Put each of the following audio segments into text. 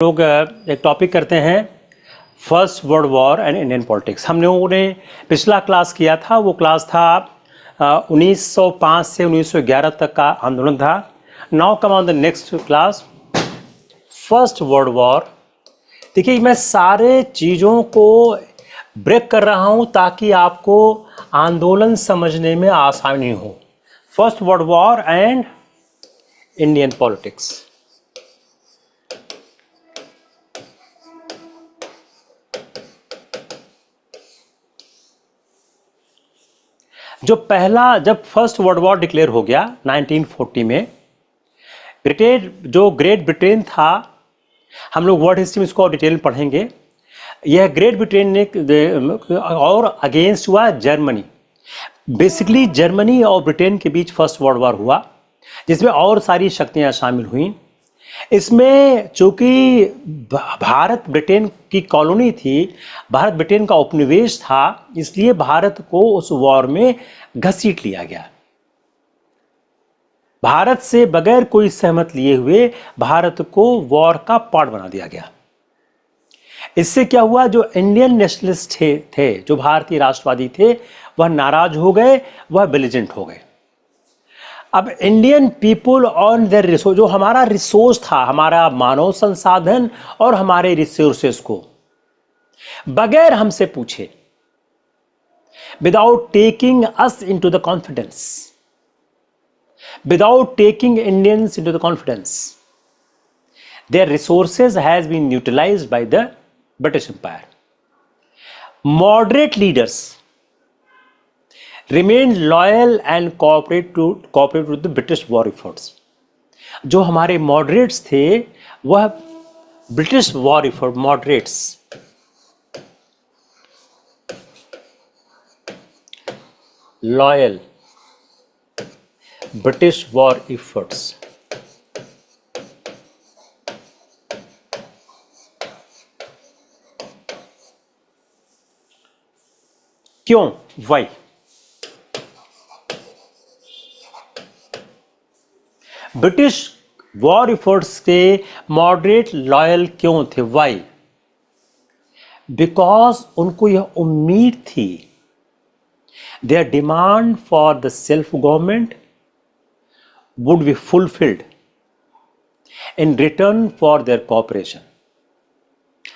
लोग एक टॉपिक करते हैं first world war and Indian politics. हम लोगों ने पिछला क्लास किया था, वो क्लास था 1905 से 1911 तक का आंदोलन था। Now come on the next class, first world war. देखिए, मैं सारे चीज़ों को ब्रेक कर रहा हूँ ताकि आपको आंदोलन समझने में आसानी हो। First world war and Indian politics. जब फर्स्ट वर्ल्ड वॉर डिक्लेयर हो गया 1940 में, ग्रेट ब्रिटेन था, हम लोग वर्ल्ड हिस्ट्री में इसको डिटेल में पढ़ेंगे। यह ग्रेट ब्रिटेन ने और अगेंस्ट हुआ जर्मनी। बेसिकली जर्मनी और ब्रिटेन के बीच फर्स्ट वर्ल्ड वॉर हुआ, जिसमें और सारी शक्तियां शामिल हुई। इसमें चूंकि भारत ब्रिटेन की कॉलोनी थी, भारत ब्रिटेन का उपनिवेश था, इसलिए भारत को उस वॉर में घसीट लिया गया। भारत से बगैर कोई सहमत लिए हुए भारत को वॉर का पार्ट बना दिया गया। इससे क्या हुआ, जो इंडियन नेशनलिस्ट थे, जो भारतीय राष्ट्रवादी थे, वह नाराज हो गए, वह बेलिजेंट हो गए। अब Indian people on their resource, जो हमारा रिसोर्स था, हमारा मानव संसाधन और हमारे रिसोर्सेस को बगैर हमसे पूछे, without taking us into the confidence, without taking Indians into the confidence, their resources has been utilized by the British Empire. Moderate leaders remained loyal and cooperate with the British war efforts. जो हमारे moderates थे, वह British war effort moderates loyal British war efforts. क्यों? Why? British war efforts के moderate loyal क्यों थे? Why? Because उनको यह उम्मीद थी, their demand for the self government would be fulfilled in return for their cooperation.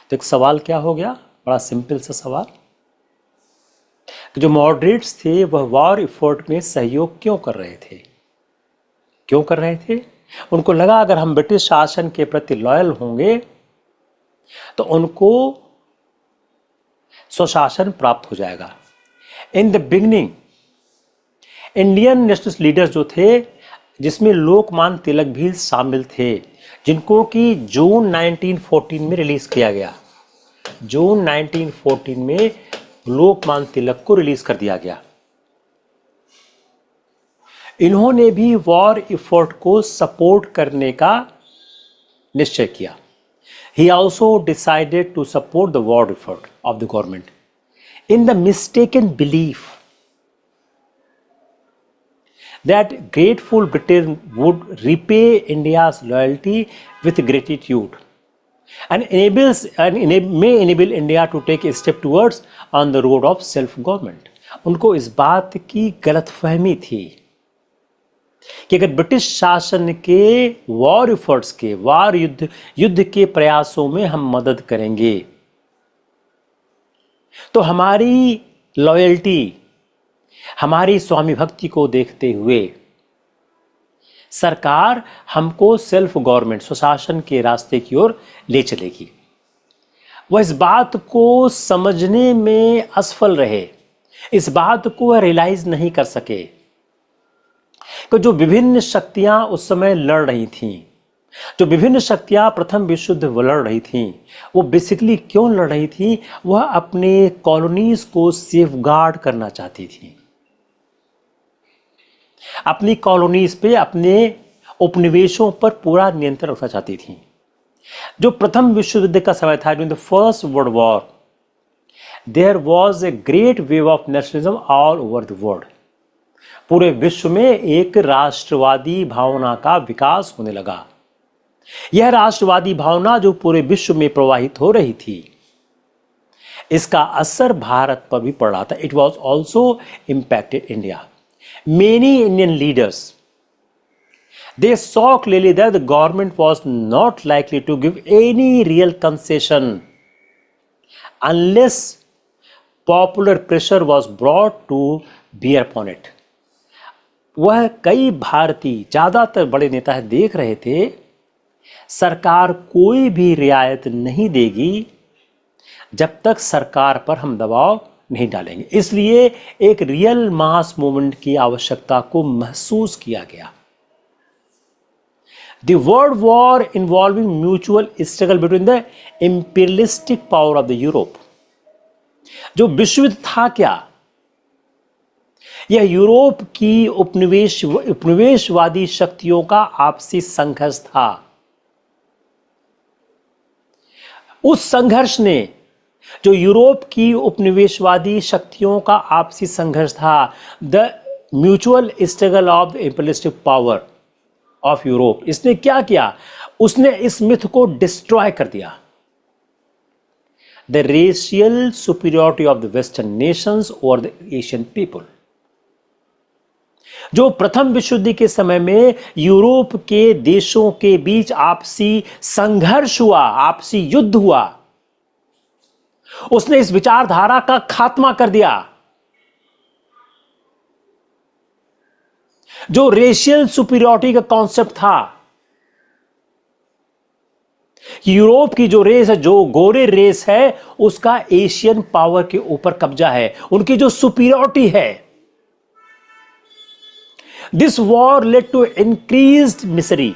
तो एक सवाल क्या हो गया, बड़ा सिंपल सा सवाल, कि जो मॉडरेट्स थे वह वॉर एफर्ट में सहयोग क्यों कर रहे थे? क्यों कर रहे थे? उनको लगा अगर हम ब्रिटिश शासन के प्रति लॉयल होंगे तो उनको स्वशासन प्राप्त हो जाएगा। In the beginning Indian nationalist leaders जो थे, जिसमें लोकमान्य तिलक भी शामिल थे, जिनको कि जून 1914 में रिलीज किया गया। जून 1914 में लोकमान्य तिलक को रिलीज कर दिया गया। इन्होंने भी वॉर एफर्ट को सपोर्ट करने का निश्चय किया। He also decided to support the war effort of the government in the mistaken belief that grateful Britain would repay India's loyalty with gratitude and may enable India to take a step towards on the road of self-government. उनको इस बात की गलतफहमी थी कि अगर British शासन के वॉर एफर्ट्स के युद्ध के प्रयासों में हम मदद करेंगे तो हमारी लॉयल्टी, हमारी स्वामी भक्ति को देखते हुए सरकार हमको सेल्फ गवर्नमेंट, स्वशासन के रास्ते की ओर ले चलेगी। वह इस बात को समझने में असफल रहे, इस बात को वह रियलाइज नहीं कर सके कि जो विभिन्न शक्तियां उस समय लड़ रही थीं, जो विभिन्न शक्तियां प्रथम विश्व युद्ध लड़ रही थीं, वो बेसिकली क्यों लड़ रही थी? वह अपने कॉलोनीज को सेफगार्ड करना चाहती थी, अपनी कॉलोनीज पे, अपने उपनिवेशों पर पूरा नियंत्रण रखना चाहती थी। जो प्रथम विश्व युद्ध का समय था, during the first world war, there was a great wave of nationalism all over the world. पूरे विश्व में एक राष्ट्रवादी भावना का विकास होने लगा। यह राष्ट्रवादी भावना जो पूरे विश्व में प्रवाहित हो रही थी, इसका असर भारत पर भी पड़ रहा था. It was also impacted India. Many Indian leaders, they saw clearly that the government was not likely to give any real concession unless popular pressure was brought to bear upon it. वह कई भारतीय, ज्यादातर बड़े नेता देख रहे थे सरकार कोई भी रियायत नहीं देगी जब तक सरकार पर हम दबाव नहीं डालेंगे. इसलिए एक रियल मास मूवमेंट की आवश्यकता को महसूस किया गया. The world war involving mutual struggle between the imperialistic power of the Europe. जो विश्व युद्ध था क्या? यह यूरोप की उपनिवेशवादी शक्तियों का आपसी संघर्ष था. उस संघर्ष ने, जो यूरोप की उपनिवेशवादी शक्तियों का आपसी संघर्ष था, the mutual struggle of the imperialistic power of Europe, इसने क्या किया? उसने इस मिथ को डिस्ट्रॉय कर दिया. The racial superiority of the western Nations over the Asian people. जो प्रथम विश्व युद्ध के समय में यूरोप के देशों के बीच आपसी संघर्ष हुआ, आपसी युद्ध हुआ, उसने इस विचारधारा का खात्मा कर दिया. जो रेशियल सुपीरियरिटी का कॉन्सेप्ट था, यूरोप की जो रेस है, जो गोरे रेस है, उसका एशियन पावर के ऊपर कब्जा है, उनकी जो सुपीरियरिटी है. This war led to increased misery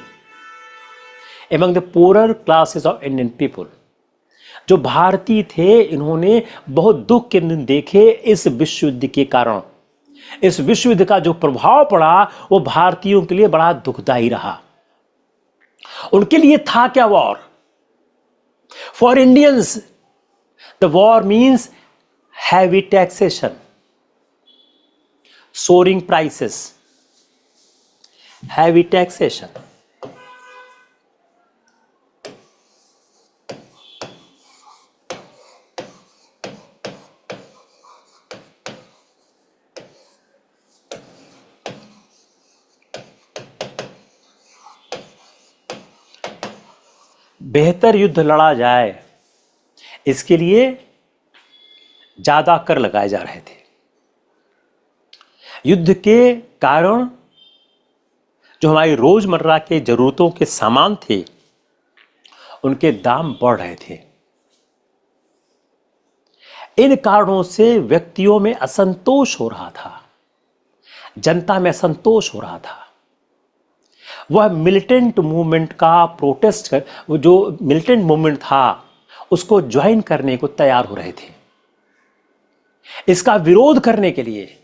among the poorer classes of Indian people. जो भारतीय थे, इन्होंने बहुत दुख के दिन देखे इस विश्व युद्ध के कारण. इस विश्व युद्ध का जो प्रभाव पड़ा वो भारतीयों के लिए बड़ा दुखदाई रहा. उनके लिए था क्या war? For Indians the war means heavy taxation, soaring prices, heavy taxation. बेहतर युद्ध लड़ा जाए, इसके लिए ज्यादा कर लगाए जा रहे थे. युद्ध के कारण जो हमारी रोजमर्रा के जरूरतों के सामान थे, उनके दाम बढ़ रहे थे. इन कारणों से व्यक्तियों में असंतोष हो रहा था, जनता में असंतोष हो रहा था. वह मिलिटेंट मूवमेंट का प्रोटेस्ट कर, वो जो मिलिटेंट मूवमेंट था उसको ज्वाइन करने को तैयार हो रहे थे. इसका विरोध करने के लिए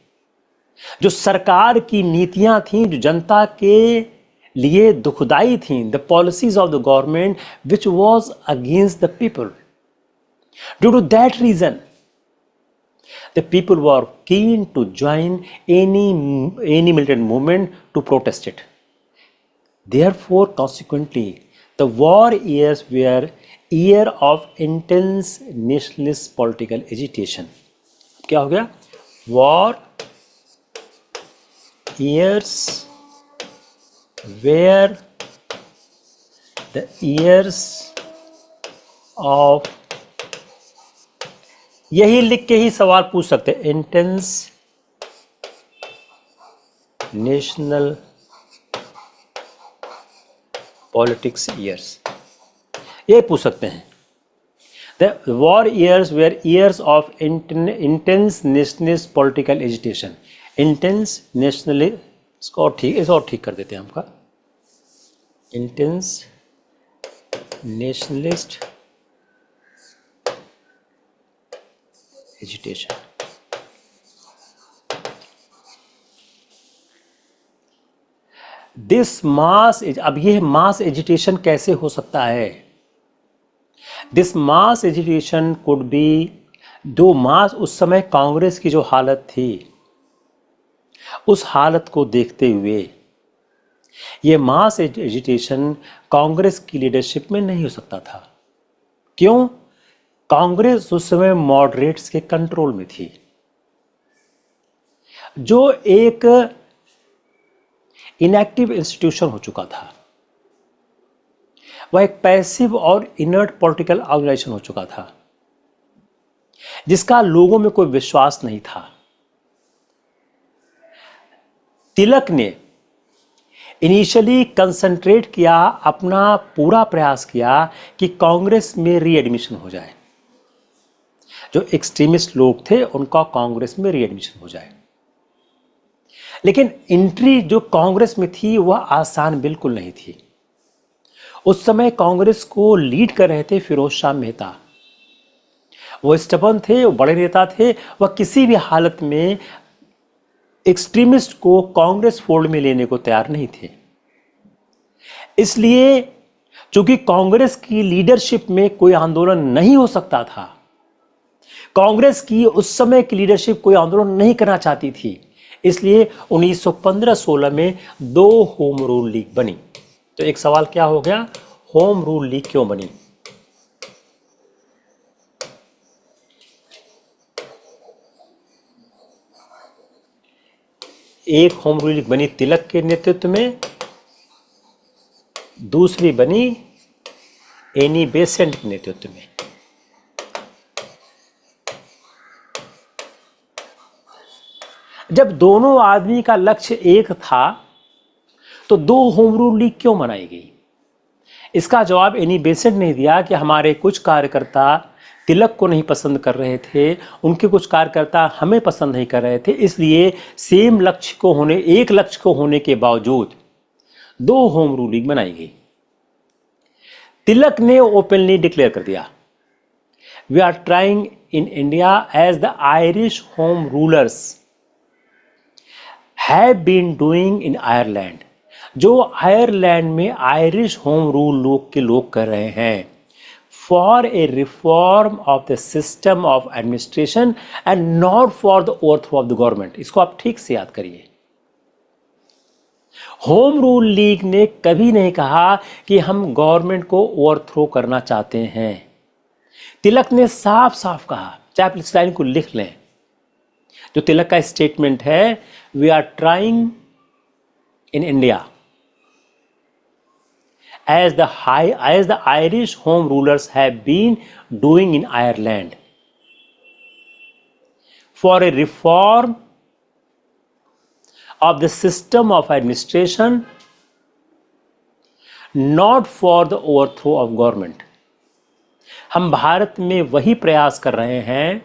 जो सरकार की नीतियां थीं, जो जनता के लिए दुखदाई थीं, the policies of the government which was against the people. Due to that reason the people were keen to join any militant movement to protest it. Therefore, consequently, the war years were year of intense nationalist political agitation. क्या हो गया? War years were the years of, यही लिख के ही सवाल पूछ सकते हैं, इंटेंस नेशनल पॉलिटिक्स ईयर्स, ये पूछ सकते हैं. The war years were years of intense nationalist political agitation. Intense national, इसको और ठीक, इसको और ठीक कर देते हैं हमका. Intense nationalist agitation. This mass, अब यह मास एजिटेशन कैसे हो सकता है? This mass agitation could be, दो मास, उस समय कांग्रेस की जो हालत थी, उस हालत को देखते हुए ये मास एजिटेशन कांग्रेस की लीडरशिप में नहीं हो सकता था। क्यों? कांग्रेस उस समय मॉडरेट्स के कंट्रोल में थी, जो एक इनएक्टिव इंस्टीट्यूशन हो चुका था। वह एक पैसिव और इनर्ट पॉलिटिकल ऑर्गेनाइजेशन हो चुका था, जिसका लोगों में कोई विश्वास नहीं था। तिलक ने इनिशियली कंसंट्रेट किया, अपना पूरा प्रयास किया कि कांग्रेस में रीएडमिशन हो जाए, जो एक्सट्रीमिस्ट लोग थे उनका कांग्रेस में रीएडमिशन हो जाए। लेकिन एंट्री जो कांग्रेस में थी वह आसान बिल्कुल नहीं थी। उस समय कांग्रेस को लीड कर रहे थे फिरोज शाह मेहता। वो स्टबर्न थे, वो बड़े नेता थे, वह किसी भी हालत में एक्सट्रीमिस्ट को कांग्रेस फोल्ड में लेने को तैयार नहीं थे। इसलिए चूंकि कांग्रेस की लीडरशिप में कोई आंदोलन नहीं हो सकता था, कांग्रेस की उस समय की लीडरशिप कोई आंदोलन नहीं करना चाहती थी, इसलिए 1915-16 में 2 होम रूल लीग बनी। तो एक सवाल क्या हो गया, होम रूल लीग क्यों बनी? एक होम रूल लीग बनी तिलक के नेतृत्व में, दूसरी बनी एनी बेसेंट के नेतृत्व में। जब दोनों आदमी का लक्ष्य एक था तो 2 होम रूल लीग क्यों बनाई गई? इसका जवाब एनी बेसेंट ने दिया कि हमारे कुछ कार्यकर्ता तिलक को नहीं पसंद कर रहे थे, उनके कुछ कार्यकर्ता हमें पसंद नहीं कर रहे थे, इसलिए एक लक्ष्य को होने के बावजूद 2 होम रूल लीग बनाई गई। तिलक ने ओपनली डिक्लेयर कर दिया, we are trying in India as the Irish home rulers have been doing in Ireland. जो आयरलैंड में आयरिश होम रूल लोग कर रहे हैं, for a reform of the system of administration and not for the overthrow of the government. इसको आप ठीक से याद करिए। होम रूल लीग ने कभी नहीं कहा कि हम गवर्नमेंट को ओवरथ्रो करना चाहते हैं। तिलक ने साफ साफ कहा, चाहे आप इस लाइन को लिख लें, जो तिलक का स्टेटमेंट है, we are trying in India as the Irish home rulers have been doing in Ireland, for a reform of the system of administration, not for the overthrow of government। हम भारत में वही प्रयास कर रहे हैं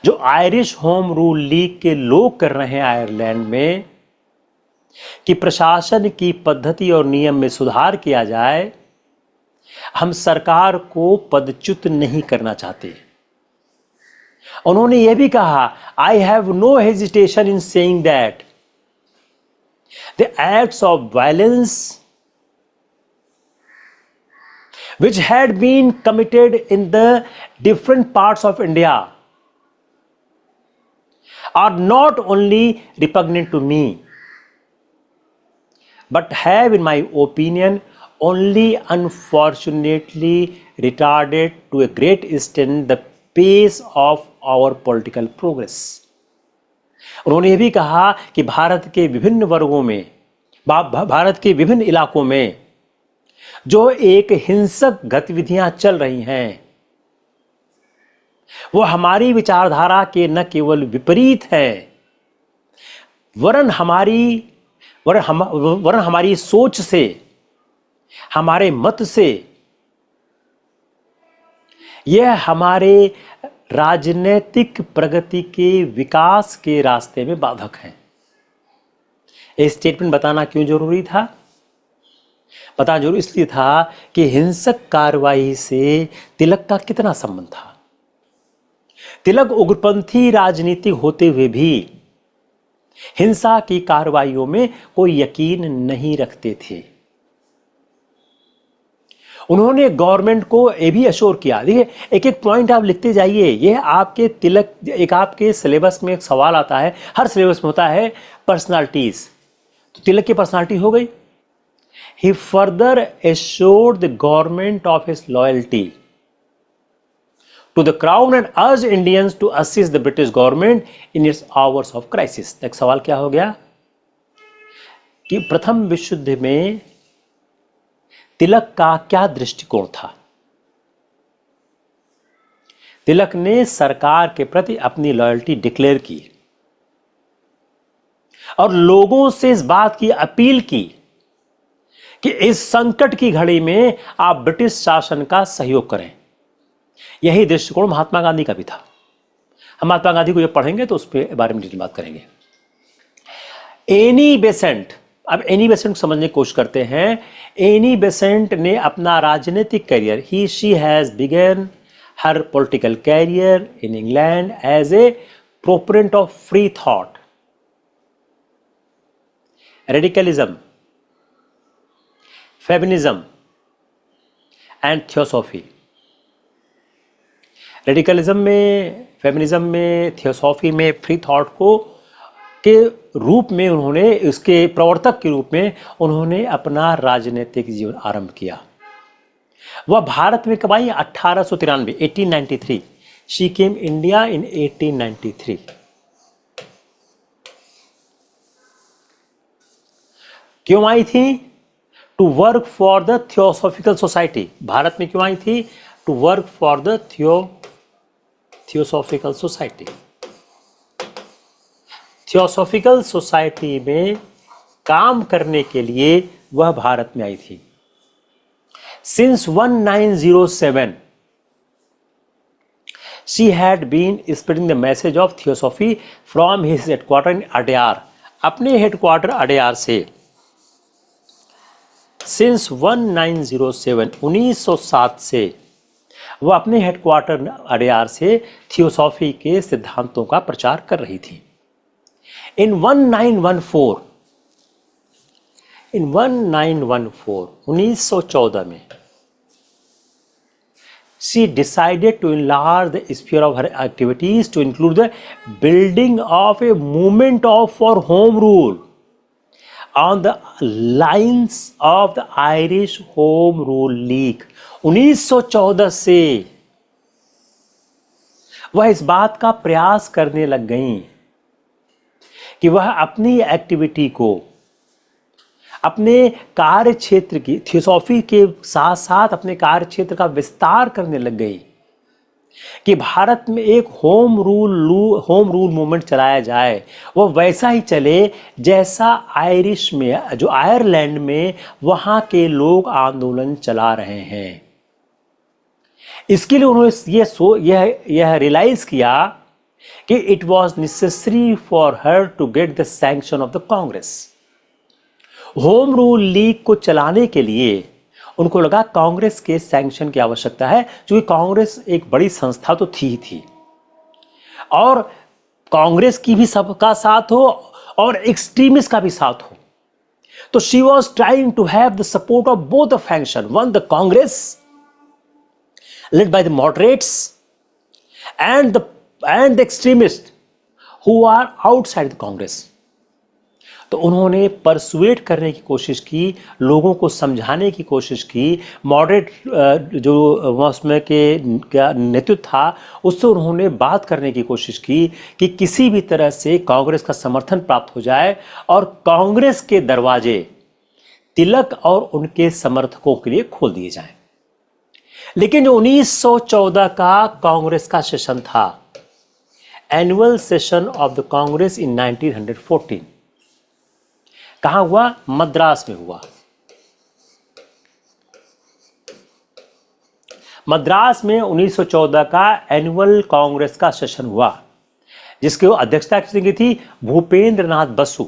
जो आयरिश होम रूल लीग के लोग कर रहे हैं आयरलैंड में, कि प्रशासन की पद्धति और नियम में सुधार किया जाए। हम सरकार को पदच्युत नहीं करना चाहते। उन्होंने यह भी कहा, I have no hesitation in saying that the acts of violence which had been committed in the different parts of India are not only repugnant to me, but have, in my opinion, only unfortunately retarded to a great extent the pace of our political progress। उन्होंने यह भी कहा कि भारत के विभिन्न वर्गों में, भारत के विभिन्न इलाकों में जो एक हिंसक गतिविधियां चल रही हैं, वो हमारी विचारधारा के न केवल विपरीत है, वरन हमारी सोच से, हमारे मत से, यह हमारे राजनीतिक प्रगति के विकास के रास्ते में बाधक है। यह स्टेटमेंट बताना क्यों जरूरी था? बताना जरूरी इसलिए था कि हिंसक कार्रवाई से तिलक का कितना संबंध था। तिलक उग्रपंथी राजनीति होते हुए भी हिंसा की कार्रवाइयों में कोई यकीन नहीं रखते थे। उन्होंने गवर्नमेंट को यह भी अश्योर किया, देखिए एक एक पॉइंट आप लिखते जाइए। यह आपके तिलक, एक आपके सिलेबस में एक सवाल आता है, हर सिलेबस में होता है, पर्सनालिटीज, तो तिलक की पर्सनालिटी हो गई. He further assured the government of his loyalty to the crown and urged Indians to assist the British government in its hours of crisis. एक सवाल क्या हो गया कि प्रथम विश्व युद्ध में तिलक का क्या दृष्टिकोण था. तिलक ने सरकार के प्रति अपनी लॉयल्टी डिक्लेयर की और लोगों से इस बात की अपील की कि इस संकट की घड़ी में आप ब्रिटिश शासन का सहयोग करें. यही दृष्टिकोण महात्मा गांधी का भी था. हम महात्मा गांधी को जब पढ़ेंगे तो उस पर बारे में डिटेल बात करेंगे. एनी बेसेंट, अब एनी बेसेंट को समझने की कोशिश करते हैं. एनी बेसेंट ने अपना राजनीतिक career, he she has begun her political career in England as a proponent of free thought, radicalism, feminism and theosophy. Radicalism में, फेमिनिज्म में, थियोसॉफी में फ्री थॉट को के रूप में उन्होंने, इसके प्रवर्तक के रूप में उन्होंने अपना राजनीतिक जीवन आरंभ किया. वह भारत में कब आई? 1893, 1893. She came India in 1893. क्यों आई थी? To work for the theosophical society. Bharat में क्यों आई थी? To work for the theosophical society. Theosophical society में काम करने के लिए वह भारत में आई थी. Since 1907 she had been spreading the message of theosophy from his headquarter in Adyar. अपने हेडक्वार्टर अडयार से सिंस 1907, 1907 से वह अपने हेडक्वार्टर अडयार से थियोसॉफी के सिद्धांतों का प्रचार कर रही थी. इन 1914 में she decided to enlarge the sphere of her activities to include the building of a movement for home rule on the lines of the Irish Home Rule League. 1914 से वह इस बात का प्रयास करने लग गईं कि वह अपनी एक्टिविटी को, अपने कार्य क्षेत्र की, थियोसॉफी के साथ साथ अपने कार्य क्षेत्र का विस्तार करने लग गई कि भारत में एक होम रूल मूवमेंट चलाया जाए. वो वैसा ही चले जैसा आयरिश में, जो आयरलैंड में वहाँ के लोग आंदोलन चला रहे हैं. इसके लिए उन्होंने यह रियलाइज किया कि it was necessary for her to get the sanction of the Congress. Home rule league को चलाने के लिए उनको लगा कांग्रेस के सैंक्शन की आवश्यकता है, क्योंकि कांग्रेस एक बड़ी संस्था तो थी और कांग्रेस की भी सबका साथ हो और एक्सट्रीमिस्ट का भी साथ हो. तो she was trying to have the support of both the faction. One, the Congress led by the moderates and the extremists who are outside the Congress. तो उन्होंने परसुएट करने की कोशिश की, लोगों को समझाने की कोशिश की. मॉडरेट जो उसमें के नेतृत्व था उससे उन्होंने बात करने की कोशिश की कि किसी भी तरह से कांग्रेस का समर्थन प्राप्त हो जाए और कांग्रेस के दरवाजे तिलक और उनके समर्थकों के लिए खोल दिए जाएं. लेकिन जो 1914 का कांग्रेस का सेशन था, annual session of the Congress in 1914, कहां हुआ? मद्रास में हुआ. मद्रास में 1914 का एनुअल कांग्रेस का सेशन हुआ, जिसकी अध्यक्षता किसने की थी? भूपेंद्र नाथ बसु.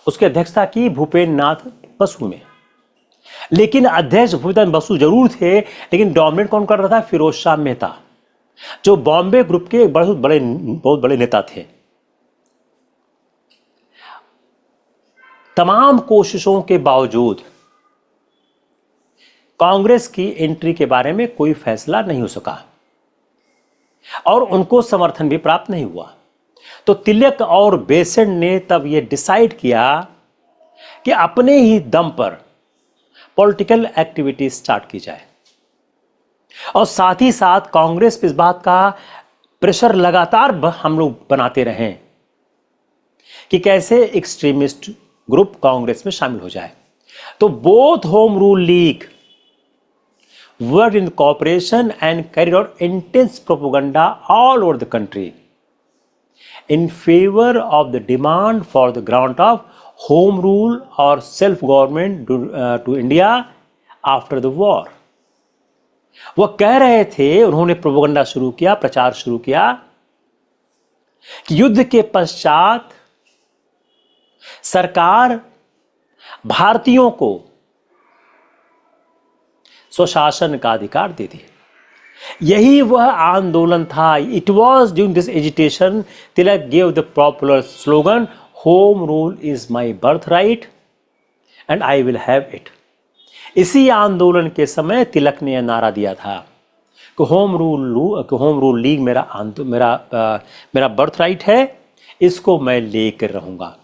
उसकी अध्यक्षता की भूपेंद्र नाथ बसु में. लेकिन अध्यक्ष भूपेंद्र नाथ बसु जरूर थे, लेकिन डोमिनेट कौन कर रहा था? फिरोज शाह मेहता, जो बॉम्बे ग्रुप के बहुत बड़े नेता थे. तमाम कोशिशों के बावजूद कांग्रेस की एंट्री के बारे में कोई फैसला नहीं हो सका और उनको समर्थन भी प्राप्त नहीं हुआ। तो तिलक और बेसेंट ने तब यह डिसाइड किया कि अपने ही दम पर पॉलिटिकल एक्टिविटी स्टार्ट की जाए और साथ ही साथ कांग्रेस पे इस बात का प्रेशर लगातार हम लोग बनाते रहें कि कैसे एक्सट्रीमिस्ट ग्रुप कांग्रेस में शामिल हो जाए। तो both home rule league worked in cooperation and carried out intense propaganda all over the country in favor of the demand for the grant of home rule or self-government to India after the war. वो कह रहे थे, उन्होंने propaganda शुरू किया, प्रचार शुरू किया कि युद्ध के पश्चात सरकार भारतीयों को स्वशासन का अधिकार दे दी। यही वह आंदोलन था। It was during this agitation Tilak gave the popular slogan home rule is my birth right and I will have it. इसी आंदोलन के समय तिलक ने यह नारा दिया था कि होम रूल लीग मेरा बर्थ राइट है, इसको मैं लेकर रहूंगा।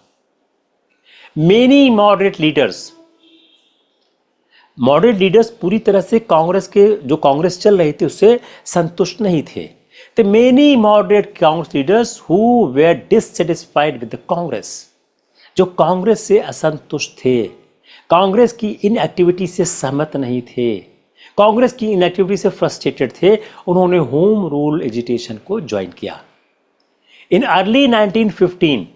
मेनी मॉडरेट लीडर्स पूरी तरह से कांग्रेस के जो कांग्रेस चल रही थी उससे संतुष्ट नहीं थे। तो many moderate Congress leaders who were dissatisfied with the Congress, जो कांग्रेस से असंतुष्ट थे, कांग्रेस की इन एक्टिविटी से सहमत नहीं थे, कांग्रेस की इन एक्टिविटी से फ्रस्ट्रेटेड थे, उन्होंने होम रूल एजिटेशन को ज्वाइन किया। In early 1915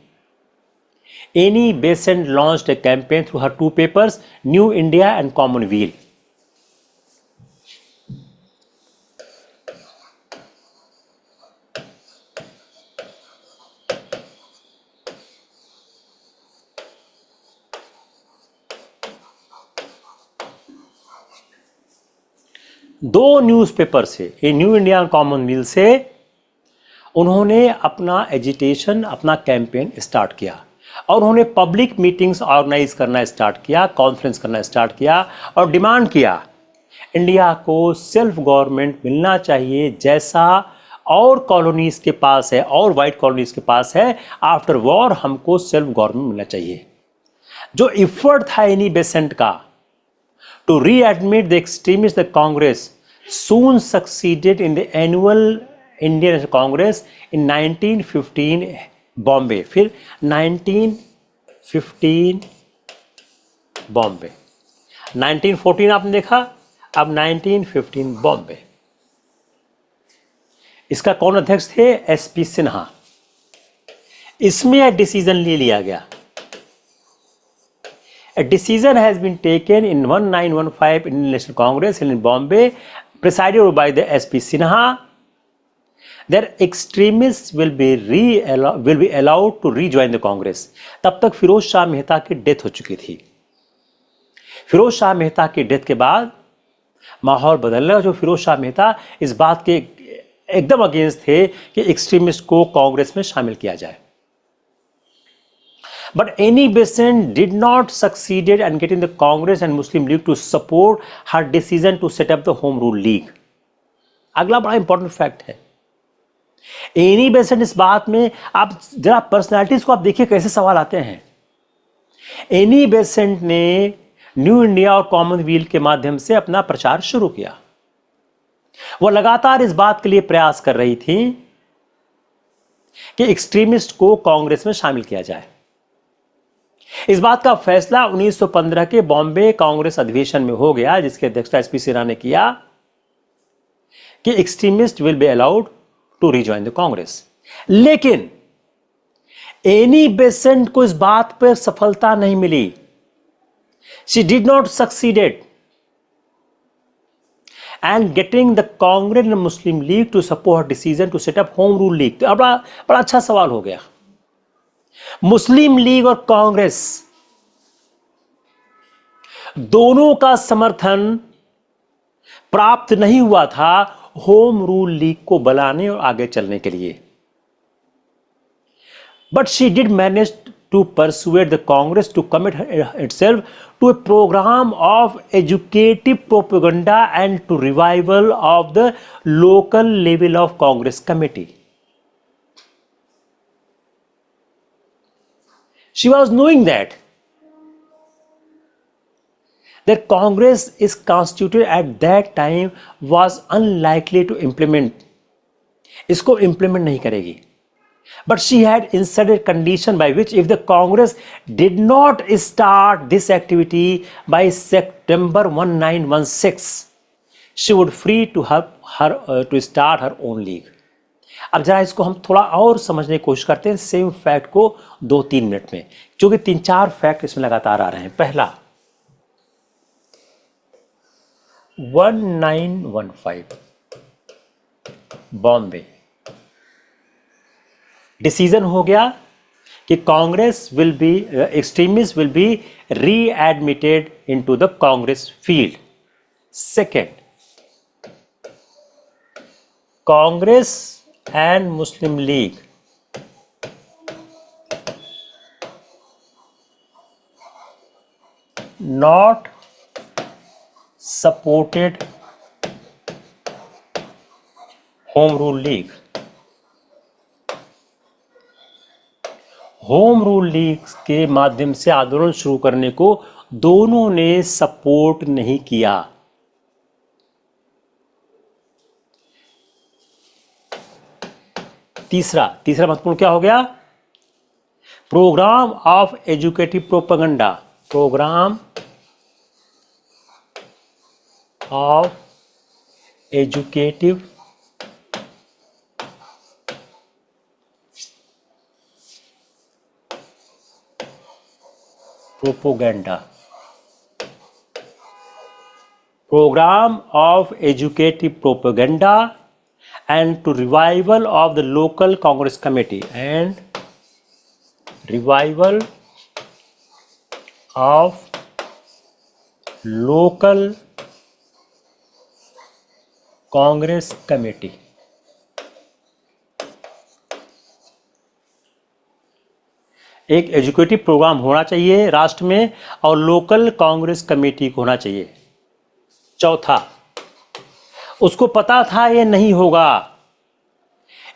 Annie Besant launched a campaign through her two papers, New India and Commonweal. दो न्यूज़पेपर से, ए न्यू इंडिया और कॉमनवेल से उन्होंने अपना एजिटेशन, अपना कैंपेन स्टार्ट किया और उन्होंने पब्लिक मीटिंग्स ऑर्गेनाइज करना स्टार्ट किया, कॉन्फ्रेंस करना स्टार्ट किया और डिमांड किया इंडिया को सेल्फ गवर्नमेंट मिलना चाहिए जैसा और कॉलोनीज के पास है और वाइट कॉलोनीज के पास है। आफ्टर वॉर हमको सेल्फ गवर्नमेंट मिलना चाहिए। जो इफर्ट था एनी बेसेंट का to readmit the extremist the Congress soon succeeded in the annual Indian Congress in 1915 Bombay, फिर 1915 बॉम्बे, 1914 आपने देखा, अब 1915 बॉम्बे। इसका कौन अध्यक्ष थे? एसपी सिन्हा। इसमें यह डिसीजन ले लिया गया। A decision has been taken in 1915 Indian National Congress in Bombay, presided by the SP Sinha, that extremists will be allowed to rejoin the Congress. तब तक फिरोज शाह मेहता की डेथ हो चुकी थी। फिरोज शाह मेहता की डेथ के बाद माहौल बदल रहा। जो फिरोज शाह मेहता इस बात के एकदम अगेंस्ट थे कि एक्सट्रीमिस्ट को कांग्रेस में शामिल किया जाए। But Annie Besant did not succeeded in getting the Congress and Muslim League to support her decision to set up the Home Rule League. अगला बड़ा इंपॉर्टेंट फैक्ट है, एनी बेसेंट इस बात में, आप जरा पर्सनालिटीज को आप देखिए कैसे सवाल आते हैं। एनी बेसेंट ने न्यू इंडिया और कॉमनवेल्थ के माध्यम से अपना प्रचार शुरू किया। वो लगातार इस बात के लिए प्रयास कर रही थी कि एक्सट्रीमिस्ट को कांग्रेस में शामिल किया जाए। इस बात का फैसला 1915 के बॉम्बे कांग्रेस अधिवेशन में हो गया, जिसके अध्यक्षता एसपी सिन्हा ने किया कि extremist will be allowed to rejoin the Congress. लेकिन एनी बेसेंट को इस बात पर सफलता नहीं मिली। She did not succeeded and getting the Congress and Muslim League to support decision to set up Home rule League. तो बड़ा अच्छा सवाल हो गया। मुस्लिम लीग और कांग्रेस दोनों का समर्थन प्राप्त नहीं हुआ था होम रूल लीग को बनाने और आगे चलने के लिए। But she did manage to persuade the Congress to commit itself to a program of educative propaganda and to revival of the local level of Congress committee. She was knowing that Congress is constituted at that time was unlikely to implement. इसको implement नहीं करेगी. But she had inserted a condition by which if the Congress did not start this activity by September 1916, she would free to to start her own league. अब जरा इसको हम थोड़ा और समझने की कोशिश करते हैं सेम फैक्ट को 2-3 मिनट में, क्योंकि 3-4 फैक्ट इसमें लगातार आ रहे हैं. पहला 1915 बॉम्बे डिसीजन हो गया कि Congress will be extremist will be readmitted into the Congress field. Second, Congress and Muslim League not supported Home Rule League. Home rule League के माध्यम से आंदोलन शुरू करने को दोनों ने सपोर्ट नहीं किया. तीसरा महत्वपूर्ण क्या हो गया? Programme of educative propaganda. Programme of educative propaganda. Program of educative propaganda and to revival of the local Congress committee and revival of local Congress committee. एक एजुकेटिव प्रोग्राम होना चाहिए राष्ट्र में और लोकल कांग्रेस कमेटी को होना चाहिए. चौथा, उसको पता था ये नहीं होगा.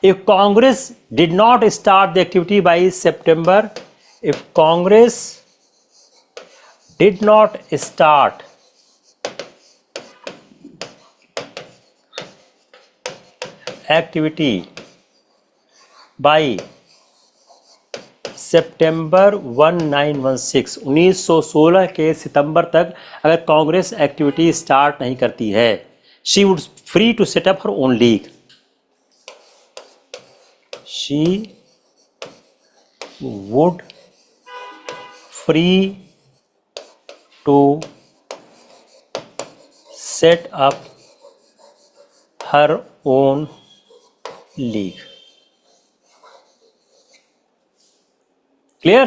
If Congress did not start the activity by September, if Congress did not start activity by September 1916 के सितंबर तक अगर कांग्रेस एक्टिविटी स्टार्ट नहीं करती है, she would free to set up her own league. She would free to set up her own league. Clear?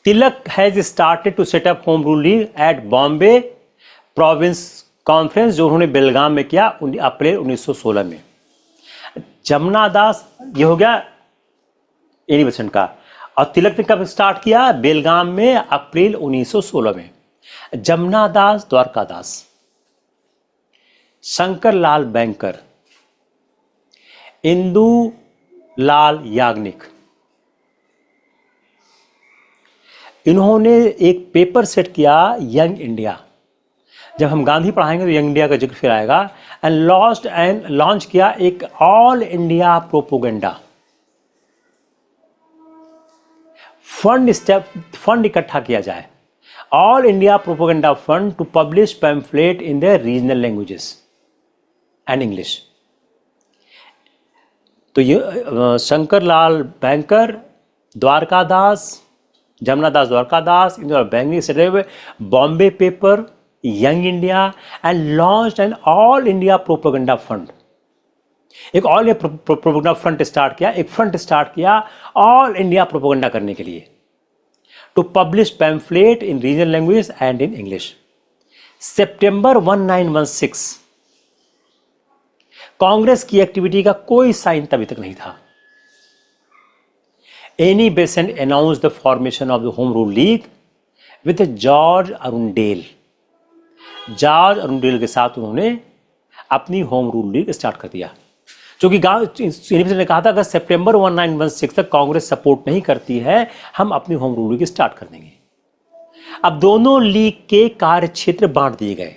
Tilak has started to set up Home Rule League at Bombay Province Conference, जो उन्होंने बेलगाम में किया अप्रैल 1916 में. जमुना दास, ये हो गया 80% का. और तिलक ने कब स्टार्ट किया? बेलगाम में अप्रैल 1916 में. जमुना दास द्वारकादास, शंकर लाल बैंकर, इंदु लाल याग्निक, इन्होंने एक पेपर सेट किया यंग इंडिया. जब हम गांधी पढ़ाएंगे तो यंग इंडिया का जिक्र फिर आएगा. एंड लॉन्च किया एक ऑल इंडिया प्रोपोगेंडा. फंड इकट्ठा किया जाए. All India propaganda fund to publish pamphlet in the regional languages and English. तो ये Shankar Lal Banker, Dwarkadas, Jamuna Das Dwarkadas, in banking set Bombay paper, Young India and launch an all India propaganda fund. एक all India propaganda front start किया, एक front start किया all India propaganda करने के लिए, to publish pamphlet in regional language and in English. सितंबर 1916 कांग्रेस की activity का कोई साइन तभी तक नहीं था। Annie Besant announce the formation of the home rule league with George Arundale. George Arundale के साथ उन्होंने अपनी होम रूल लीग स्टार्ट कर दिया, क्योंकि ने कहा था अगर सितंबर 1916 तक कांग्रेस सपोर्ट नहीं करती है, हम अपनी होम रूल लीग स्टार्ट कर देंगे। अब दोनों लीग के कार्य क्षेत्र बांट दिए गए।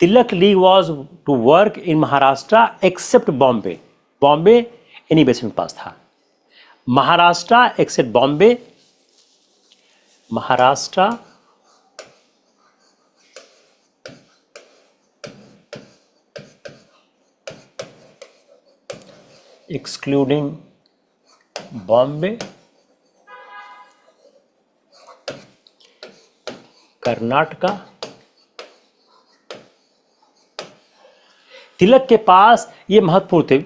Tilak league was to work in Maharashtra except Bombay. Bombay Annie Besant के पास था। Maharashtra except Bombay, Maharashtra excluding Bombay, Karnataka. तिलक के पास ये महत्वपूर्ण थे,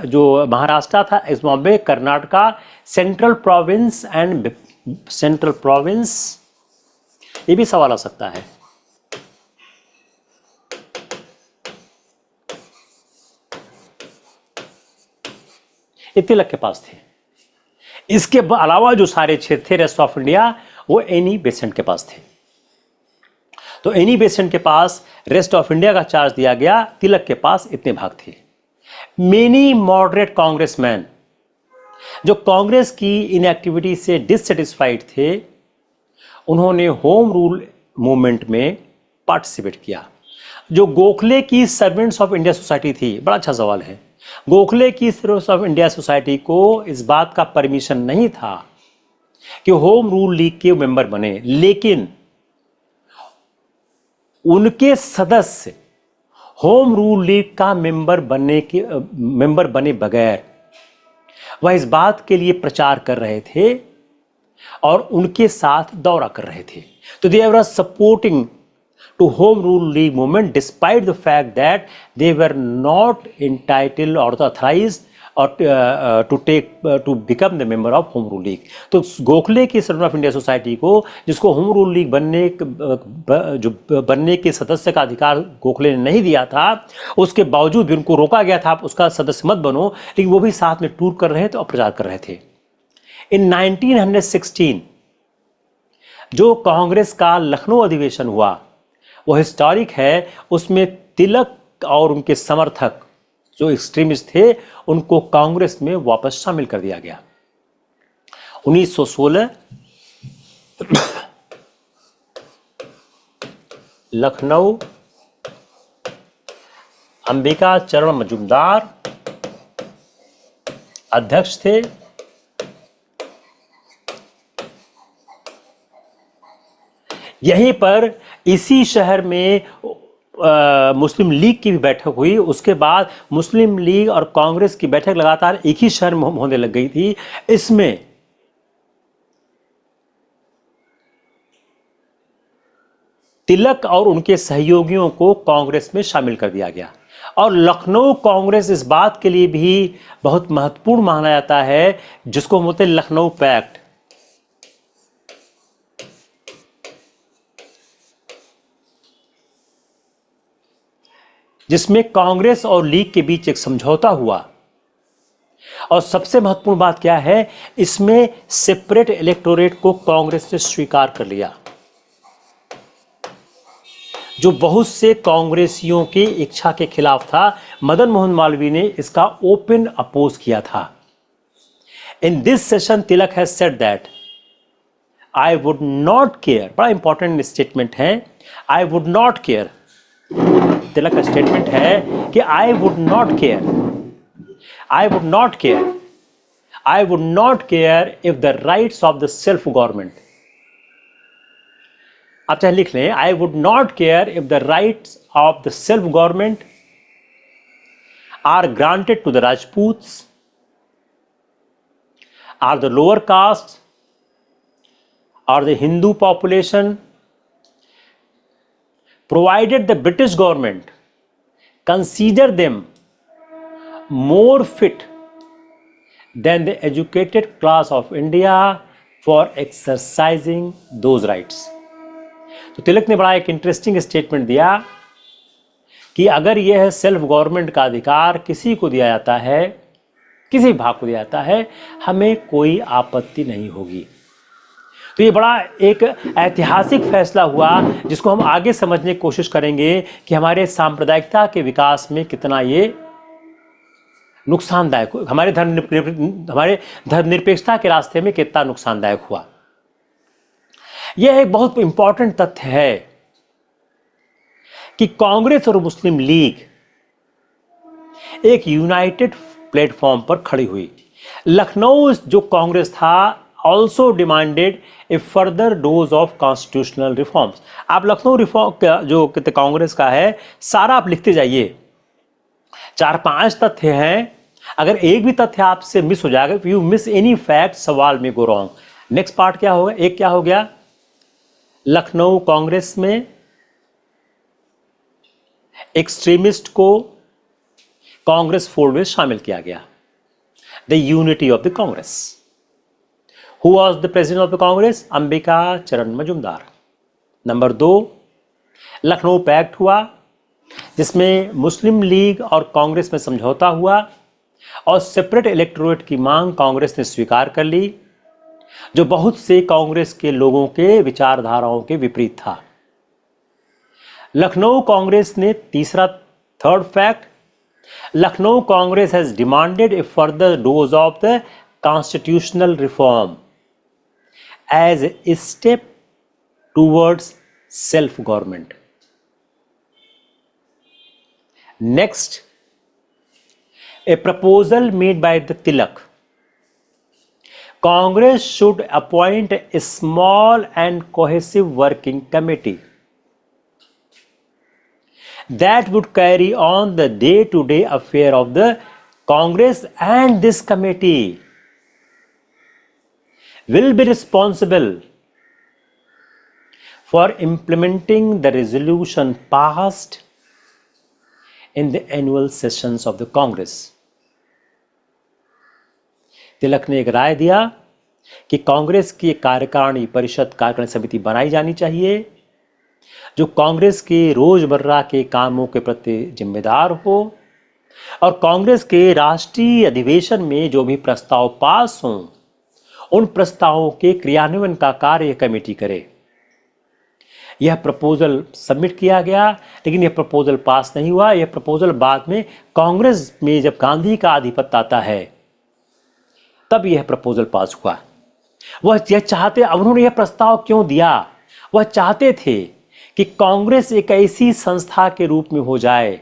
जो महाराष्ट्र था, ex Bombay, Karnataka, central province and central province. ये भी सवाल आ सकता है। ये तिलक के पास थे। इसके अलावा जो सारे क्षेत्र थे रेस्ट ऑफ इंडिया, वो एनी बेसेंट के पास थे। तो एनी बेसेंट के पास रेस्ट ऑफ इंडिया का चार्ज दिया गया, तिलक के पास इतने भाग थे। मेनी मॉडरेट कांग्रेसमैन जो कांग्रेस की इनएक्टिविटी से डिससेटिस्फाइड थे, उन्होंने होम रूल मूवमेंट में पार्टिसिपेट किया। जो गोखले की सर्वेंट्स ऑफ इंडिया सोसाइटी थी, बड़ा अच्छा सवाल है, गोखले की सर्वेंट्स ऑफ इंडिया सोसाइटी को इस बात का परमिशन नहीं था कि होम रूल लीग के मेंबर बने, लेकिन उनके सदस्य होम रूल लीग का मेंबर बने बगैर वह इस बात के लिए प्रचार कर रहे थे और उनके साथ दौरा कर रहे थे। तो they were supporting to home rule league movement despite the fact that they were not entitled or authorized or to become the member of home rule league। तो गोखले की सर्वेंट ऑफ इंडिया सोसाइटी को, जिसको home rule league बनने के सदस्य का अधिकार गोखले ने नहीं दिया था, उसके बावजूद भी उनको रोका गया था, आप उसका सदस्य मत बनो, लेकिन वो भी साथ में टूर कर रहे थे और प्रचार कर रहे थे। इन 1916 जो कांग्रेस का लखनऊ अधिवेशन हुआ, वो हिस्टोरिक है। उसमें तिलक और उनके समर्थक जो एक्सट्रीमिस्ट थे, उनको कांग्रेस में वापस शामिल कर दिया गया। 1916 लखनऊ, अंबिका चरण मजूमदार अध्यक्ष थे। यहीं पर इसी शहर में मुस्लिम लीग की भी बैठक हुई। उसके बाद मुस्लिम लीग और कांग्रेस की बैठक लगातार एक ही शहर में होने लग गई थी। इसमें तिलक और उनके सहयोगियों को कांग्रेस में शामिल कर दिया गया। और लखनऊ कांग्रेस इस बात के लिए भी बहुत महत्वपूर्ण माना जाता है, जिसको हम बोलते हैं लखनऊ पैक्ट, जिसमें कांग्रेस और लीग के बीच एक समझौता हुआ। और सबसे महत्वपूर्ण बात क्या है, इसमें सेपरेट इलेक्टोरेट को कांग्रेस ने स्वीकार कर लिया, जो बहुत से कांग्रेसियों की इच्छा के खिलाफ था। मदन मोहन मालवीय ने इसका ओपन अपोज किया था। In this session Tilak has said that I would not care, बड़ा इंपॉर्टेंट स्टेटमेंट है, I would not care. Tilak का स्टेटमेंट है कि I would not care, I would not care, I would not care if the rights of the self government, आप चाहे लिख लें, I would not care if the rights of the self government are granted to the Rajputs, or the lower caste, और the Hindu population, provided the British government consider them more fit than the educated class of India for exercising those rights। तो तिलक ने बड़ा एक interesting statement दिया कि अगर यह self government का अधिकार किसी को दिया जाता है, किसी भाग को दिया जाता है, हमें कोई आपत्ति नहीं होगी। तो ये बड़ा एक ऐतिहासिक फैसला हुआ जिसको हम आगे समझने की कोशिश करेंगे कि हमारे सांप्रदायिकता के विकास में कितना ये नुकसानदायक, हमारे धर्मनिरपेक्षता के रास्ते में कितना नुकसानदायक हुआ। यह एक बहुत इंपॉर्टेंट तथ्य है कि कांग्रेस और मुस्लिम लीग एक यूनाइटेड प्लेटफॉर्म पर खड़ी हुई। लखनऊ जो कांग्रेस था also demanded a further dose of constitutional reforms. आप लखनऊ रिफॉर्म जो कांग्रेस का है सारा आप लिखते जाइए, 4-5 तथ्य हैं। अगर एक भी तथ्य आपसे मिस हो जाएगा, यू मिस एनी फैक्ट, सवाल में गो रॉन्ग। नेक्स्ट पार्ट क्या होगा? एक क्या हो गया, लखनऊ कांग्रेस में एक्सट्रीमिस्ट को कांग्रेस फोल्ड में शामिल किया गया। The unity of the Congress. Who was the president of the Congress? Ambika चरण मजुमदार। नंबर 2, लखनऊ पैक्ट हुआ जिसमें मुस्लिम लीग और कांग्रेस में समझौता हुआ और सेपरेट इलेक्टोरेट की मांग कांग्रेस ने स्वीकार कर ली, जो बहुत से कांग्रेस के लोगों के विचारधाराओं के विपरीत था। लखनऊ कांग्रेस ने तीसरा, third fact, Lucknow Congress has demanded a further dose of the constitutional reform as a step towards self government. Next, a proposal made by the Tilak. Congress should appoint a small and cohesive working committee that would carry on the day-to-day affair of the Congress, and this committee will be responsible for implementing the resolution passed in the annual sessions of the Congress. तिलक ने एक राय दिया कि कांग्रेस की कार्यकारिणी परिषद, कार्यकारिणी समिति बनाई जानी चाहिए जो कांग्रेस के रोजमर्रा के कामों के प्रति जिम्मेदार हो और कांग्रेस के राष्ट्रीय अधिवेशन में जो भी प्रस्ताव पास हों उन प्रस्तावों के क्रियान्वयन का कार्य कमेटी करे। यह प्रपोजल सबमिट किया गया, लेकिन यह प्रपोजल पास नहीं हुआ। यह प्रपोजल बाद में कांग्रेस में जब गांधी का आधिपत्य आता है तब यह प्रपोजल पास हुआ। वह यह चाहते, उन्होंने यह प्रस्ताव क्यों दिया? वह चाहते थे कि कांग्रेस एक ऐसी संस्था के रूप में हो जाए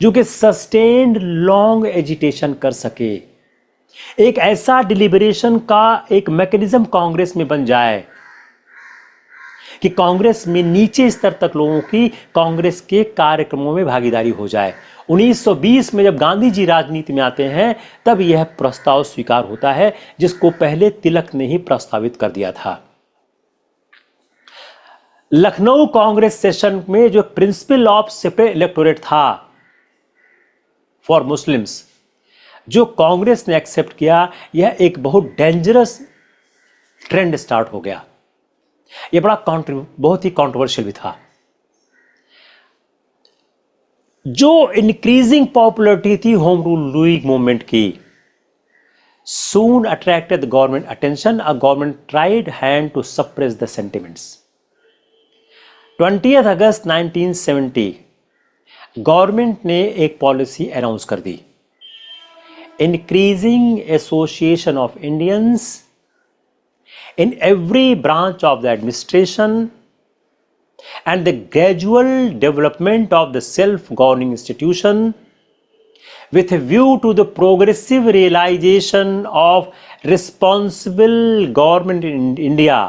जो कि सस्टेन्ड लॉन्ग एजिटेशन कर सके, एक ऐसा डिलिबरेशन का एक मैकेनिज्म कांग्रेस में बन जाए कि कांग्रेस में नीचे स्तर तक लोगों की कांग्रेस के कार्यक्रमों में भागीदारी हो जाए। 1920 में जब गांधी जी राजनीति में आते हैं तब यह प्रस्ताव स्वीकार होता है जिसको पहले तिलक ने ही प्रस्तावित कर दिया था। लखनऊ कांग्रेस सेशन में जो प्रिंसिपल ऑफ सेपरेट इलेक्टोरेट था फॉर मुस्लिम्स, जो कांग्रेस ने एक्सेप्ट किया, यह एक बहुत डेंजरस ट्रेंड स्टार्ट हो गया। यह बहुत ही कंट्रोवर्शियल भी था। जो इंक्रीजिंग पॉपुलरिटी थी होम रूल लीग मूवमेंट की, soon attracted the government attention. A government tried hand to suppress the sentiments. 20 अगस्त 1970 गवर्नमेंट ने एक पॉलिसी अनाउंस कर दी, increasing association of Indians in every branch of the administration and the gradual development of the self-governing institution with a view to the progressive realization of responsible government in India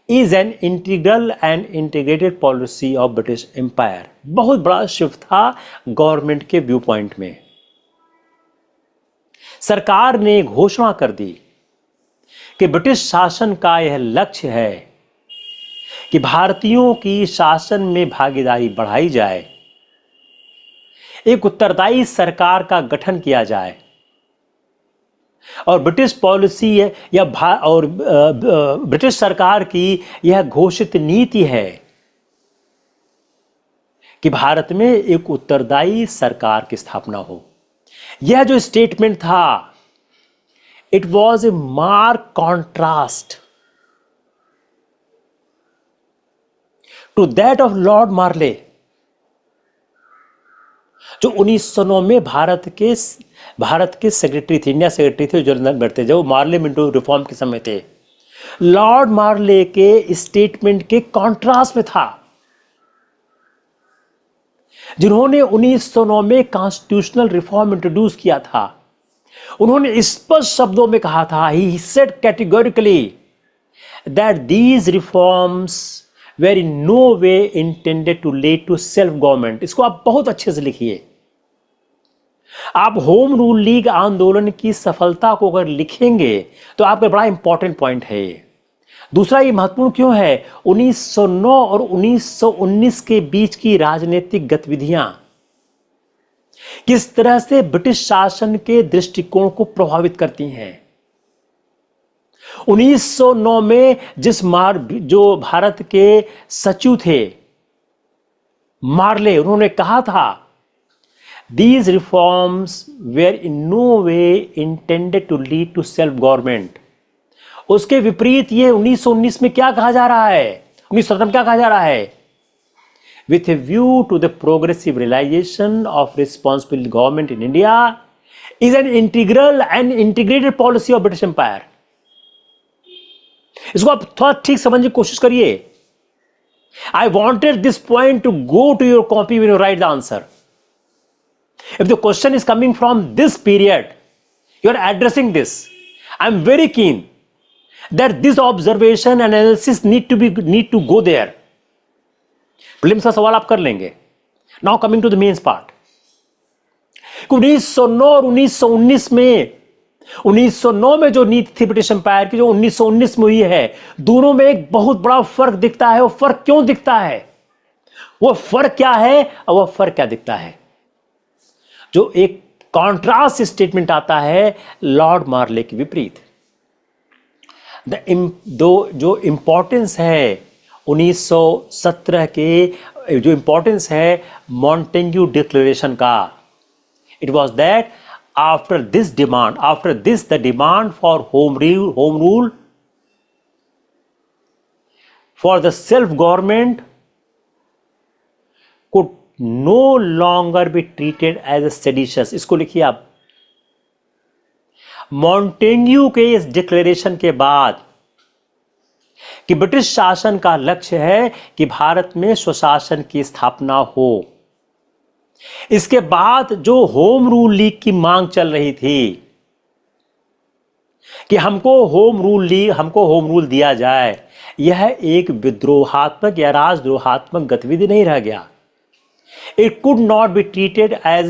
is an integral and integrated policy of British Empire. बहुत बड़ा shift था government के view point में। सरकार ने घोषणा कर दी कि ब्रिटिश शासन का यह लक्ष्य है कि भारतीयों की शासन में भागीदारी बढ़ाई जाए, एक उत्तरदायी सरकार का गठन किया जाए और ब्रिटिश पॉलिसी और ब्रिटिश सरकार की यह घोषित नीति है कि भारत में एक उत्तरदायी सरकार की स्थापना हो। यह जो स्टेटमेंट था, it was a mark contrast to that of Lord Morley, जो 1909 में भारत के सेक्रेटरी थे, इंडिया सेक्रेटरी थे, जो लंदन बैठते, जो मार्ले मिंटो रिफॉर्म के समय थे। लॉर्ड मार्ले के स्टेटमेंट के कॉन्ट्रास्ट में था, जिन्होंने 1909 में कॉन्स्टिट्यूशनल रिफॉर्म इंट्रोड्यूस किया था। उन्होंने स्पष्ट शब्दों में कहा था, he said categorically that these reforms were in no way intended to lead to self government. इसको आप बहुत अच्छे से लिखिए। आप होम रूल लीग आंदोलन की सफलता को अगर लिखेंगे तो आपका बड़ा इंपॉर्टेंट पॉइंट है ये। दूसरा, ये महत्वपूर्ण क्यों है? 1909 और 1919 के बीच की राजनीतिक गतिविधियां किस तरह से ब्रिटिश शासन के दृष्टिकोण को प्रभावित करती हैं। 1909 में जो भारत के सचिव थे मार्ले, उन्होंने कहा था, These reforms were in no way intended to lead to self government। उसके विपरीत ये 1919 में क्या कहा जा रहा है, 1917 क्या कहा जा रहा है? With a view to the progressive realization of responsible government in India is an integral and integrated policy of British Empire। इसको आप थोड़ा ठीक समझने की कोशिश करिए। I wanted this point to go to your copy when you write the answer। If the question is coming from this period, you are addressing this, I am very keen that this observation and analysis need to go there। Prelims का सवाल आप कर लेंगे। Now coming to the main part। 1909 और 1919 में जो नीति थी ब्रिटिश एम्पायर की, जो 1919 में हुई है, दोनों में एक बहुत बड़ा फर्क दिखता है। वो फर्क क्यों दिखता है? वो फर्क क्या है और वो फर्क क्या दिखता है? जो एक कॉन्ट्रास्ट स्टेटमेंट आता है लॉर्ड मार्ले के विपरीत। जो इंपॉर्टेंस है 1917 के, जो इंपॉर्टेंस है मॉन्टेग्यू डिक्लेरेशन का, it was that after this the demand for home rule for the self government could no longer be treated as a seditious। इसको लिखिए आप। मॉन्टेग्यू के इस डिक्लेरेशन के बाद कि ब्रिटिश शासन का लक्ष्य है कि भारत में स्वशासन की स्थापना हो, इसके बाद जो होम रूल लीग की मांग चल रही थी कि हमको होम रूल दिया जाए, यह एक विद्रोहात्मक या राजद्रोहात्मक गतिविधि नहीं रह गया। It could not be treated as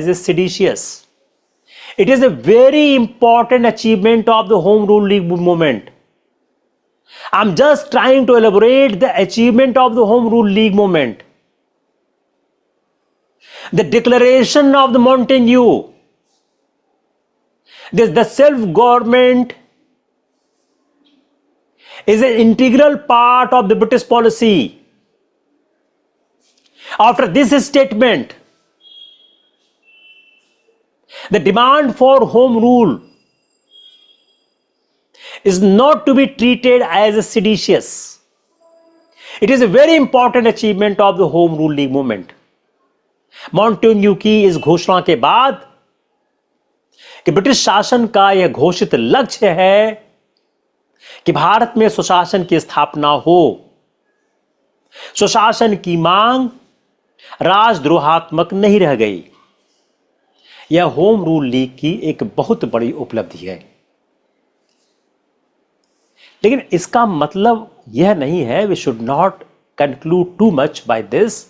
a seditious। It is a very important achievement of the Home Rule League movement। I'm just trying to elaborate the achievement of the Home Rule League movement। The declaration of the Montagu, the self-government is an integral part of the British policy। After this statement, the demand for home rule is not to be treated as seditious। It is a very important achievement of the Home Rule League movement। Montagu की इस घोषणा के बाद कि British शासन का यह घोषित लक्ष्य है कि भारत में स्वशासन की स्थापना हो, स्वशासन की मांग राजद्रोहात्मक नहीं रह गई। यह होम रूल लीग की एक बहुत बड़ी उपलब्धि है। लेकिन इसका मतलब यह नहीं है, we should not conclude too much by this.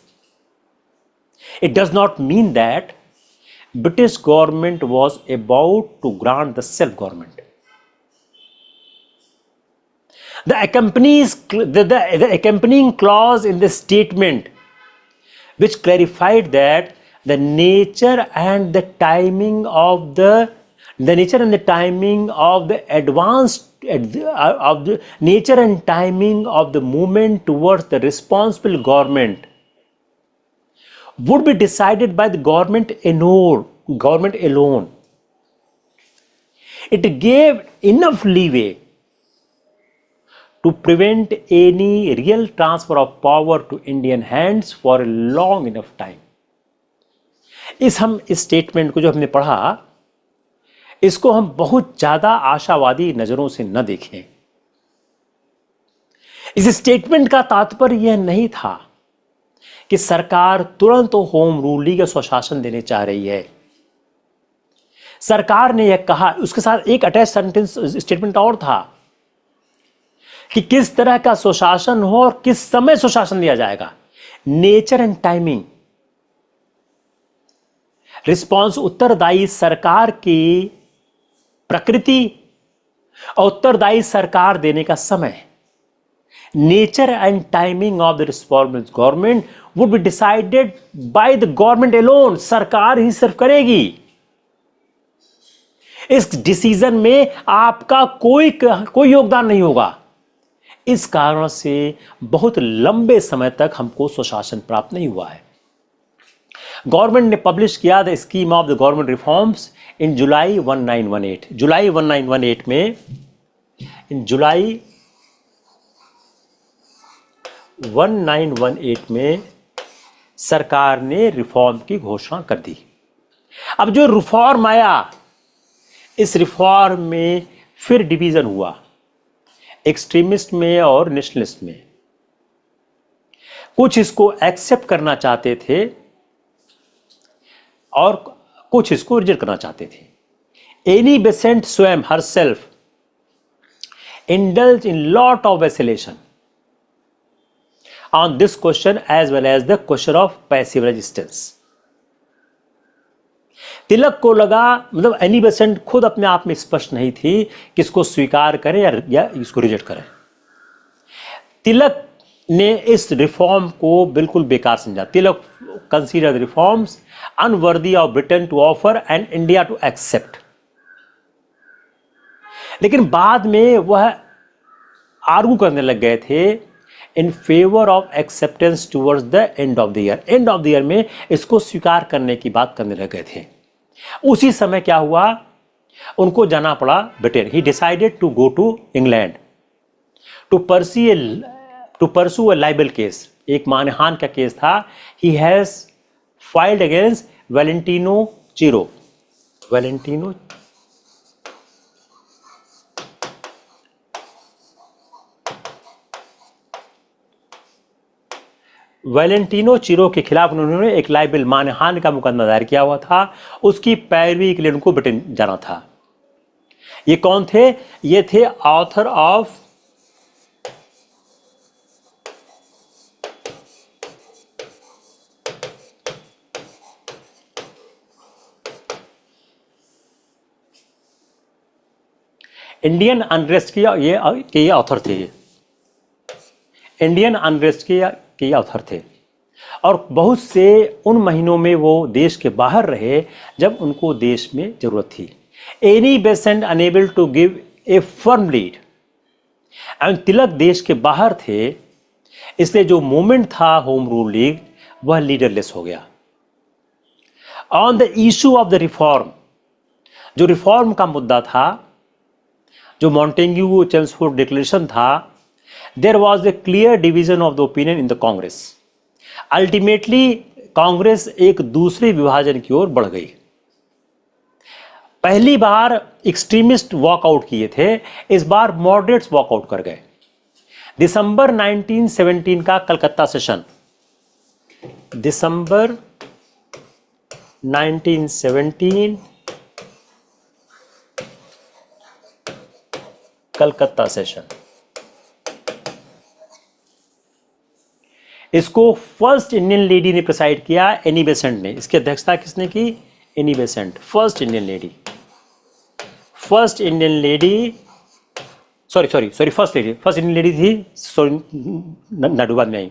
It does not mean that British government was about to grant the self government। The accompanying clause in the statement, which clarified that the nature and the timing of the movement towards the responsible government would be decided by the government alone. It gave enough leeway to prevent any real transfer of power to Indian hands for a long enough time. इस statement को जो हमने पढ़ा, इसको हम बहुत ज्यादा आशावादी नजरों से न देखें। इस स्टेटमेंट का तात्पर्य यह नहीं था कि सरकार तुरंत होम रूलिंग या स्वशासन देने चाह रही है। सरकार ने यह कहा, उसके साथ एक अटैच सेंटेंस स्टेटमेंट और था कि किस तरह का स्वशासन हो और किस समय स्वशासन दिया जाएगा। नेचर एंड टाइमिंग, रिस्पॉन्स, उत्तरदायी सरकार की प्रकृति और उत्तरदायी सरकार देने का समय। Nature and timing of the responsible government would be decided by the government alone. सरकार ही सिर्फ करेगी। इस डिसीजन में आपका कोई योगदान नहीं होगा। इस कारण से बहुत लंबे समय तक हमको स्वशासन प्राप्त नहीं हुआ है। गवर्नमेंट ने पब्लिश किया the scheme of the government reforms in July 1918। जुलाई 1918 में, इन जुलाई 1918 में सरकार ने रिफॉर्म की घोषणा कर दी। अब जो रिफॉर्म आया, इस रिफॉर्म में फिर डिवीजन हुआ, एक्सट्रीमिस्ट में और नेशनलिस्ट में। कुछ इसको एक्सेप्ट करना चाहते थे और कुछ इसको रिजेक्ट करना चाहते थे। एनी बेसेंट स्वयं herself indulge in lot of vacillation on this question as well as the question of passive resistance. Tilak को लगा, मतलब एनी बेसेंट खुद अपने आप में स्पष्ट नहीं थी कि इसको स्वीकार करें या इसको रिजेक्ट करें। तिलक ने इस रिफॉर्म को बिल्कुल बेकार समझा। Tilak consider the reforms unworthy of Britain to offer and India to accept. लेकिन बाद में वह आर्गू करने लग गए थे in favour of acceptance towards the end of the year. End of the year में इसको स्वीकार करने की बात करने लग गए थे। उसी समय क्या हुआ, उनको जाना पड़ा Britain. He decided to go to England to pursue a libel case. एक मानहानि का केस था। He has filed against Valentine Chirol. Valentine Chirol के खिलाफ उन्होंने एक लाइबल, मानहानि का मुकदमा दायर किया हुआ था। उसकी पैरवी के लिए उनको ब्रिटेन जाना था। ये कौन थे? ये थे ऑथर ऑफ इंडियन अनरेस्ट के ये ऑथर थे। इंडियन अनरेस्ट के ऑथर थे और बहुत से उन महीनों में वो देश के बाहर रहे जब उनको देश में जरूरत थी। Annie Besant unable to give a firm lead and Tilak देश के बाहर थे, इसलिए जो मूवमेंट था होम रूल लीग वह लीडरलेस हो गया। On the issue of the reform, जो रिफॉर्म का मुद्दा था, जो मॉन्टेग्यू चेम्सफोर्ड डिक्लेरेशन था, there was a clear division of the opinion in the Congress. Ultimately Congress एक दूसरे विभाजन की ओर बढ़ गई। पहली बार एक्सट्रीमिस्ट वॉकआउट किए थे, इस बार मॉडरेट्स वॉकआउट कर गए। दिसंबर 1917 का कलकत्ता सेशन, दिसंबर 1917 कलकत्ता सेशन, इसको फर्स्ट इंडियन लेडी ने प्रिसाइड किया, एनी बेसेंट ने। इसकी अध्यक्षता किसने की? Annie Besant, first Indian lady. First Indian lady first Indian lady थी, सॉरी नाडू बाद में आई।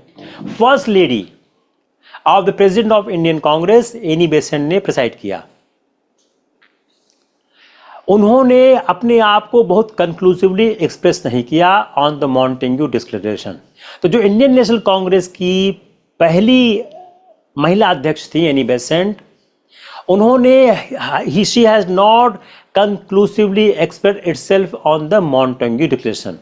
First lady of the president of Indian Congress Annie Besant ने प्रिसाइड किया। उन्होंने अपने आप को बहुत कंक्लूसिवली एक्सप्रेस नहीं किया ऑन द मॉन्टेग्यू डिक्लेरेशन। तो जो इंडियन नेशनल कांग्रेस की पहली महिला अध्यक्ष थी एनी बेसेंट, उन्होंने she has not conclusively expressed itself on the Montagu declaration.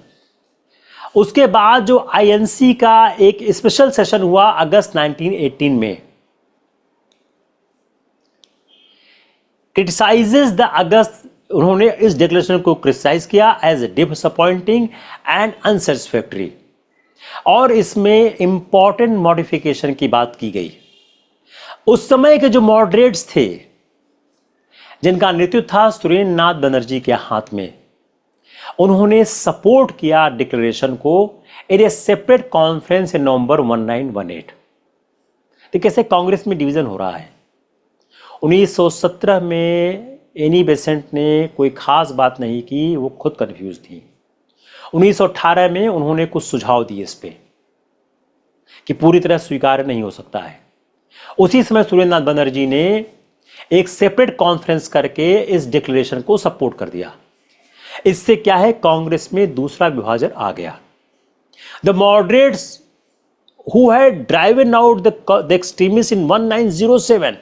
उसके बाद जो आईएनसी का एक स्पेशल सेशन हुआ अगस्त 1918 में, क्रिटिसाइजेस द अगस्त, उन्होंने इस डिक्लेरेशन को क्रिटिसाइज किया एज डिसअपॉइंटिंग एंड अनसेटिस्फैक्टरी, और इसमें इंपॉर्टेंट मॉडिफिकेशन की बात की गई। उस समय के जो मॉडरेट्स थे, जिनका नेतृत्व था सुरेंद्र नाथ बनर्जी के हाथ में, उन्होंने सपोर्ट किया डिक्लेरेशन को इन ए सेपरेट कॉन्फ्रेंस इन नवंबर 1918। तो कैसे कांग्रेस में डिवीजन हो रहा है। 1917 में एनी बेसेंट ने कोई खास बात नहीं की, वो खुद कंफ्यूज थी। 1918 में उन्होंने कुछ सुझाव दिए इस पे कि पूरी तरह स्वीकार नहीं हो सकता है। उसी समय सुरेंद्र नाथ बनर्जी ने एक सेपरेट कॉन्फ्रेंस करके इस डिक्लेरेशन को सपोर्ट कर दिया। इससे क्या है, कांग्रेस में दूसरा विभाजन आ गया। The moderates who had driven out the extremist in 1907,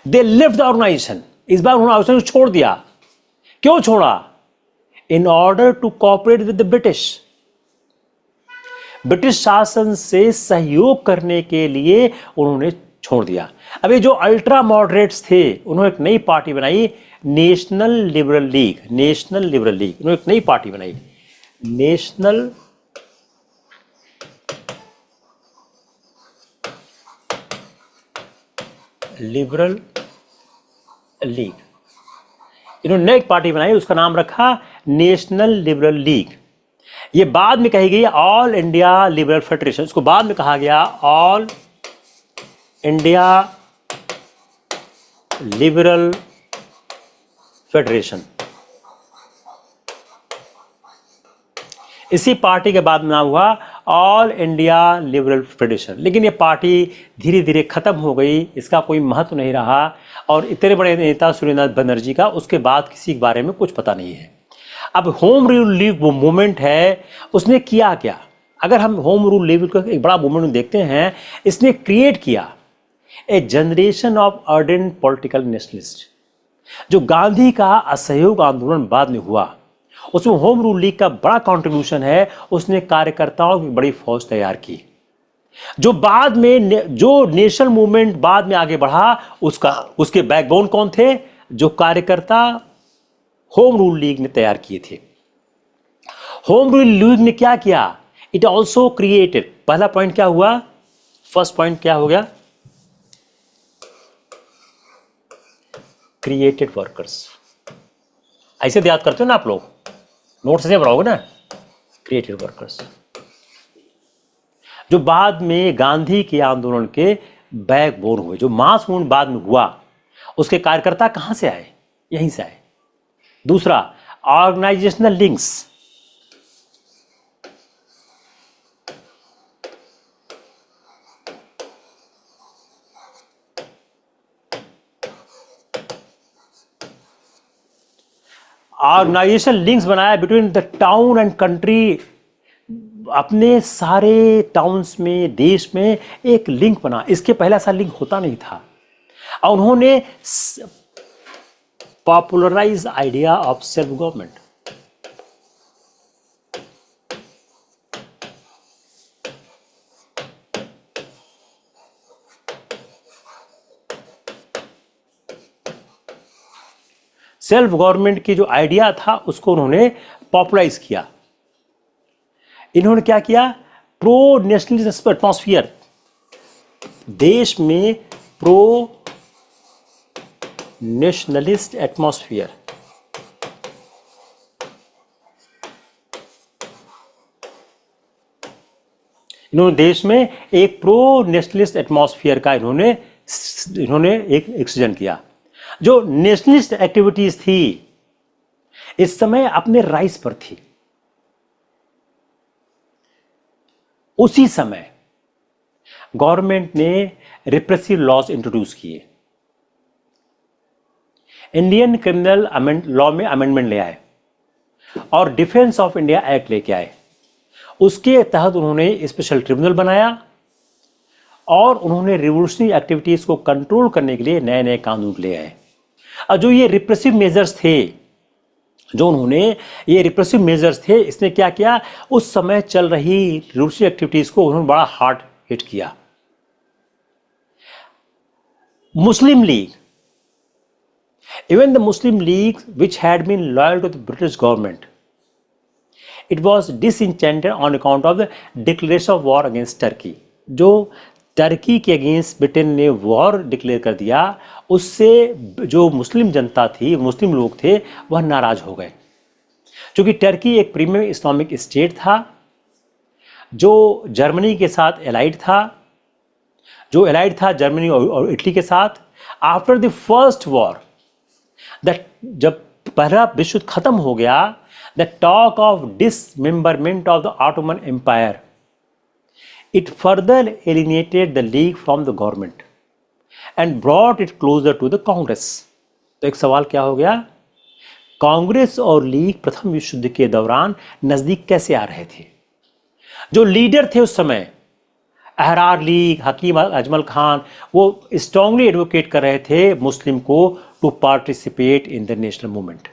they left the organisation. इस बार उन्होंने ऑर्गेनाइजेशन छोड़ दिया। क्यों छोड़ा? In order to cooperate with the British शासन से सहयोग करने के लिए उन्होंने छोड़ दिया। अब ये जो अल्ट्रा मॉडरेट्स थे, उन्होंने एक नई पार्टी बनाई, national liberal league. National liberal league, उन्होंने एक नई पार्टी बनाई, नेशनल लिबरल लीग। इन्होंने एक पार्टी बनाई, उसका नाम रखा नेशनल लिबरल लीग। ये बाद में कही गई ऑल इंडिया लिबरल फेडरेशन, इसको बाद में कहा गया ऑल इंडिया लिबरल फेडरेशन। इसी पार्टी के बाद नाम हुआ ऑल इंडिया लिबरल फेडरेशन। लेकिन ये पार्टी धीरे धीरे खत्म हो गई, इसका कोई महत्व नहीं रहा, और इतने बड़े नेता सुरेंद्र नाथ बनर्जी का उसके बाद किसी के बारे में कुछ पता नहीं है। अब होम रूल लीग वो मूवमेंट है, उसने किया क्या? अगर हम होम रूल लीग का एक बड़ा मूवमेंट देखते हैं, इसने क्रिएट किया a generation of ardent political nationalist. जो गांधी का असहयोग आंदोलन बाद में हुआ, उसमें होम रूल लीग का बड़ा कंट्रीब्यूशन है। उसने कार्यकर्ताओं की बड़ी फौज तैयार की। जो बाद में जो नेशनल मूवमेंट बाद में आगे बढ़ा, उसके बैकबोन कौन थे? जो कार्यकर्ता होम रूल लीग ने तैयार किए थे। होम रूल लीग ने क्या किया? इट ऑल्सो क्रिएटेड, पहला पॉइंट क्या हुआ? फर्स्ट पॉइंट क्या हो गया? Created workers. ऐसे याद करते हो ना आप लोग, नोट से बनाओगे ना, क्रिएटेड वर्कर्स। जो बाद में गांधी के आंदोलन के बैकबोन हुए, जो मास मूवमेंट बाद में हुआ, उसके कार्यकर्ता कहां से आए? यहीं से आए। दूसरा, ऑर्गेनाइजेशनल लिंक्स। ऑर्गेनाइजेशन लिंक्स बनाया between the town and country. अपने सारे टाउन्स में, देश में एक लिंक बना। इसके पहले ऐसा लिंक होता नहीं था। और उन्होंने popularise idea of self government. Self government की जो आइडिया था, उसको उन्होंने पॉपुलराइज किया। इन्होंने क्या किया? प्रो नेशनलिस्ट एटमॉस्फियर, देश में प्रो नेशनलिस्ट एटमॉस्फियर। इन्होंने देश में एक प्रो नेशनलिस्ट एटमॉस्फियर का इन्होंने एक सृजन किया। जो नेशनलिस्ट एक्टिविटीज थी, इस समय अपने राइज पर थी। उसी समय गवर्नमेंट ने रिप्रेसिव लॉज इंट्रोड्यूस किए, इंडियन क्रिमिनल लॉ में अमेंडमेंट ले आए और डिफेंस ऑफ इंडिया एक्ट लेके आए। उसके तहत उन्होंने स्पेशल ट्रिब्यूनल बनाया और उन्होंने रिवोल्यूशनरी एक्टिविटीज़ को कंट्रोल करने के लिए नए नए कानून ले आए। और जो ये रिप्रेसिव मेजर्स थे, इसने क्या किया, उस समय चल रही रिवोल्यूशनरी एक्टिविटीज़ को उन्होंने बड़ा हार्ड हिट किया। Muslim League, even the Muslim League which had been loyal to the British government, it was disenchanted on account of the declaration of war against Turkey. जो टर्की के against Britain ने war declare कर दिया, उससे जो मुस्लिम जनता थी, मुस्लिम लोग थे, वह नाराज हो गए। क्योंकि टर्की एक प्रीमियम इस्लामिक स्टेट था जो जर्मनी के साथ एलाइड था, जर्मनी और इटली के साथ। आफ्टर द फर्स्ट वॉर, जब पहला विश्व युद्ध खत्म हो गया, the talk of dismemberment of the Ottoman Empire, it further alienated the league from the government and brought it closer to the Congress. तो एक सवाल क्या हो गया, कांग्रेस और लीग प्रथम विश्व युद्ध के दौरान नजदीक कैसे आ रहे थे? जो लीडर थे उस समय, अहरार लीग, हकीम अजमल खान, वो स्ट्रांगली एडवोकेट कर रहे थे मुस्लिम को to participate in the national movement.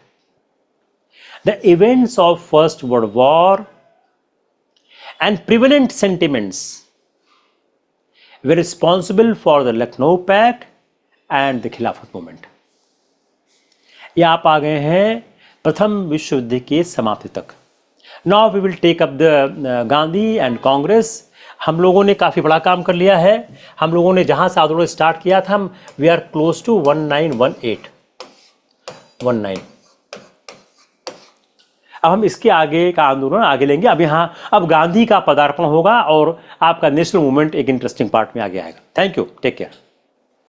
The events of first world war and prevalent sentiments were responsible for the Lucknow pact and the Khilafat movement. ये आप आ गए हैं प्रथम विश्व युद्ध के समाप्ति तक। Now we will take up the Gandhi and Congress. हम लोगों ने काफ़ी बड़ा काम कर लिया है। हम लोगों ने जहाँ से आंदोलन स्टार्ट किया था, वी आर क्लोज टू 1918। अब हम इसके आगे का आंदोलन आगे लेंगे। अब गांधी का पदार्पण होगा और आपका नेशनल मूवमेंट एक इंटरेस्टिंग पार्ट में आगे आएगा। Thank you, take care.